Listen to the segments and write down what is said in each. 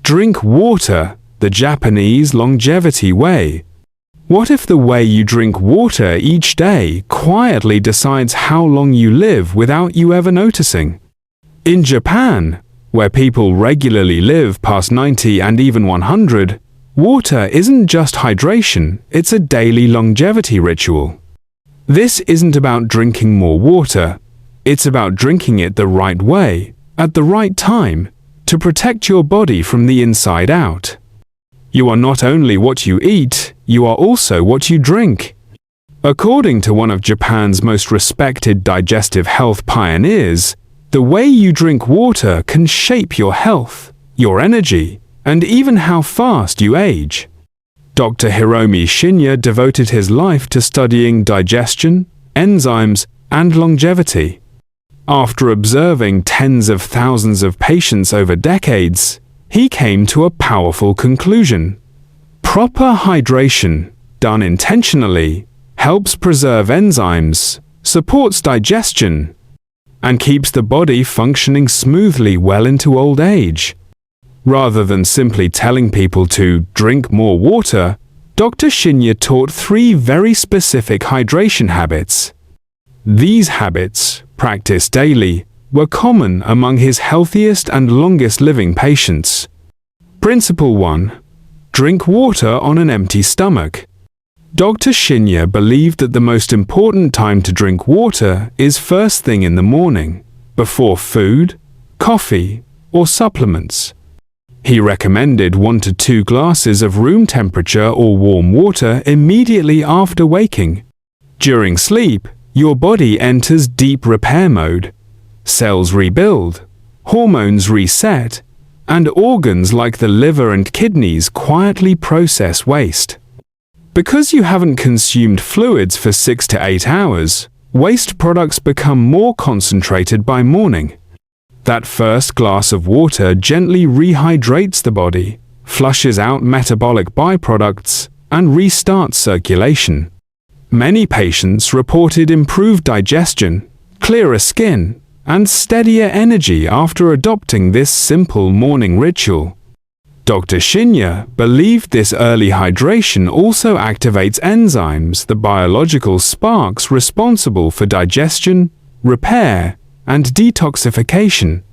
Drink water, the Japanese longevity way. What if the way you drink water each day quietly decides how long you live without you ever noticing? In Japan, where people regularly live past 90 and even 100, water isn't just hydration, it's a daily longevity ritual. This isn't about drinking more water, it's about drinking it the right way, at the right time, to protect your body from the inside out. You are not only what you eat, you are also what you drink. According to one of Japan's most respected digestive health pioneers, the way you drink water can shape your health, your energy, and even how fast you age. Dr. Hiromi Shinya devoted his life to studying digestion, enzymes, and longevity. After observing tens of thousands of patients over decades, he came to a powerful conclusion. Proper hydration, done intentionally, helps preserve enzymes, supports digestion, and keeps the body functioning smoothly well into old age. Rather than simply telling people to drink more water, Dr. Shinya taught 3 very specific hydration habits. These habits, practiced daily, were common among his healthiest and longest living patients. Principle 1. Drink water on an empty stomach. Dr. Shinya believed that the most important time to drink water is first thing in the morning, before food, coffee, or supplements. He recommended 1 to 2 glasses of room temperature or warm water immediately after waking. During sleep, your body enters deep repair mode. Cells rebuild, hormones reset, and organs like the liver and kidneys quietly process waste. Because you haven't consumed fluids for 6 to 8 hours, waste products become more concentrated by morning. That first glass of water gently rehydrates the body, flushes out metabolic byproducts, and restarts circulation. Many patients reported improved digestion, clearer skin, and steadier energy after adopting this simple morning ritual. Dr. Shinya believed this early hydration also activates enzymes, the biological sparks responsible for digestion, repair, and detoxification.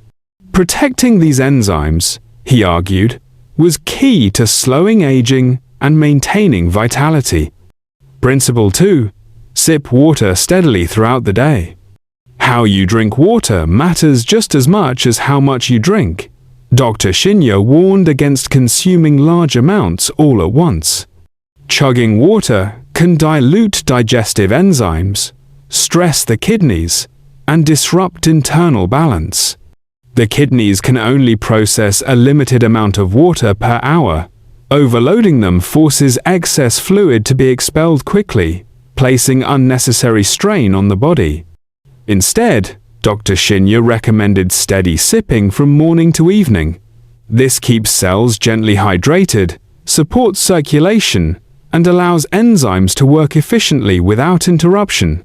Protecting these enzymes, he argued, was key to slowing aging and maintaining vitality. Principle 2. Sip water steadily throughout the day. How you drink water matters just as much as how much you drink. Dr. Shinya warned against consuming large amounts all at once. Chugging water can dilute digestive enzymes, stress the kidneys, and disrupt internal balance. The kidneys can only process a limited amount of water per hour. Overloading them forces excess fluid to be expelled quickly, placing unnecessary strain on the body. Instead, Dr. Shinya recommended steady sipping from morning to evening. This keeps cells gently hydrated, supports circulation, and allows enzymes to work efficiently without interruption.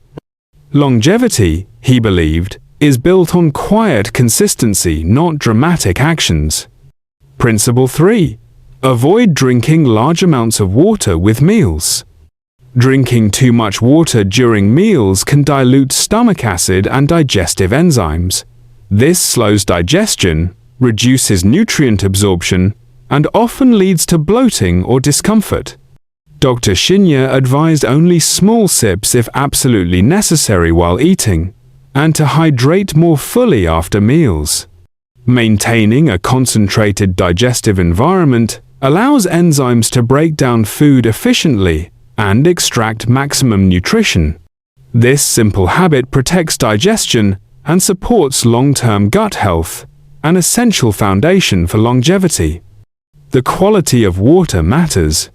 Longevity, he believed, is built on quiet consistency, not dramatic actions. Principle 3. Avoid drinking large amounts of water with meals. Drinking too much water during meals can dilute stomach acid and digestive enzymes. This slows digestion, reduces nutrient absorption, and often leads to bloating or discomfort. Dr. Shinya advised only small sips if absolutely necessary while eating, and to hydrate more fully after meals. Maintaining a concentrated digestive environment allows enzymes to break down food efficiently and extract maximum nutrition. This simple habit protects digestion and supports long-term gut health, an essential foundation for longevity. The quality of water matters.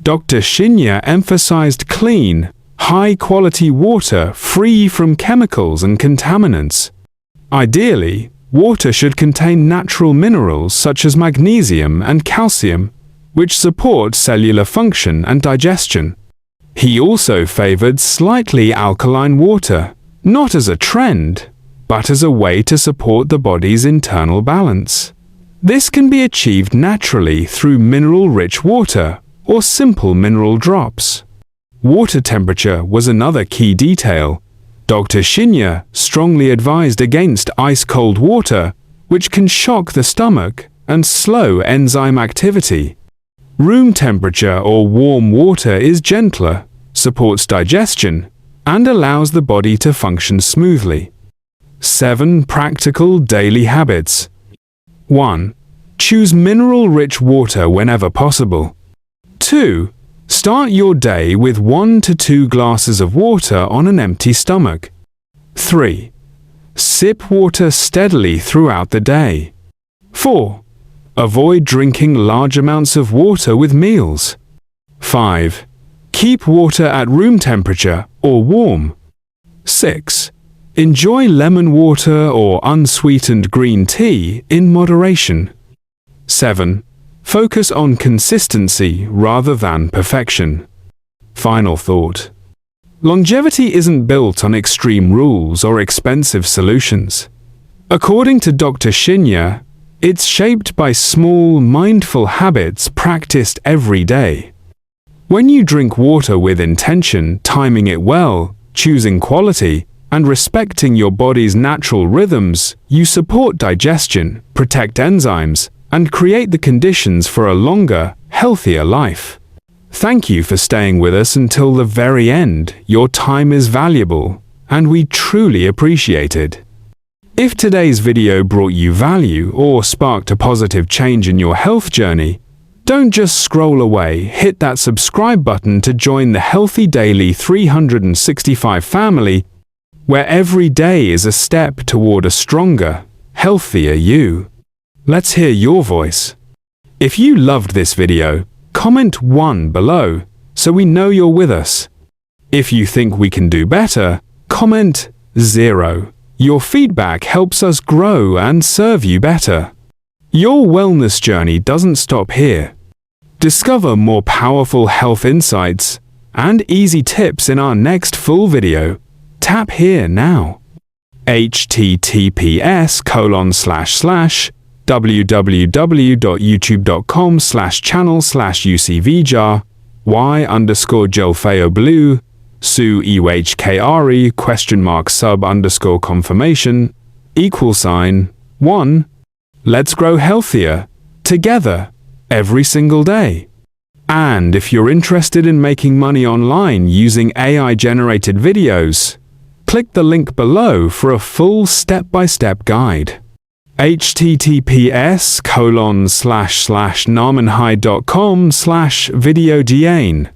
Dr. Shinya emphasized clean, high-quality water free from chemicals and contaminants. Ideally, water should contain natural minerals such as magnesium and calcium, which support cellular function and digestion. He also favored slightly alkaline water, not as a trend, but as a way to support the body's internal balance. This can be achieved naturally through mineral-rich water or simple mineral drops. Water temperature was another key detail. Dr. Shinya strongly advised against ice-cold water, which can shock the stomach and slow enzyme activity. Room temperature or warm water is gentler, supports digestion, and allows the body to function smoothly. 7 practical daily habits. 1. Choose mineral-rich water whenever possible. 2. Start your day with 1 to 2 glasses of water on an empty stomach. 3. Sip water steadily throughout the day. 4. Avoid drinking large amounts of water with meals. 5. Keep water at room temperature or warm. 6. Enjoy lemon water or unsweetened green tea in moderation. 7. Focus on consistency rather than perfection. Final thought. Longevity isn't built on extreme rules or expensive solutions. According to Dr. Shinya, it's shaped by small, mindful habits practiced every day. When you drink water with intention, timing it well, choosing quality, and respecting your body's natural rhythms, you support digestion, protect enzymes, and create the conditions for a longer, healthier life. Thank you for staying with us until the very end. Your time is valuable, and we truly appreciate it. If today's video brought you value or sparked a positive change in your health journey, don't just scroll away, hit that subscribe button to join the Healthy Daily 365 family, where every day is a step toward a stronger, healthier you. Let's hear your voice. If you loved this video, comment 1 below so we know you're with us. If you think we can do better, comment 0. Your feedback helps us grow and serve you better. Your wellness journey doesn't stop here. Discover more powerful health insights and easy tips in our next full video. Tap here now. https://www.youtube.com/channel/ucvjar y_gelfeo blue su ehkre ?sub_confirmation =1. Let's grow healthier together every single day. And if you're interested in making money online using AI-generated videos, click the link below for a full step-by-step guide. https://namenhai.com/videodiane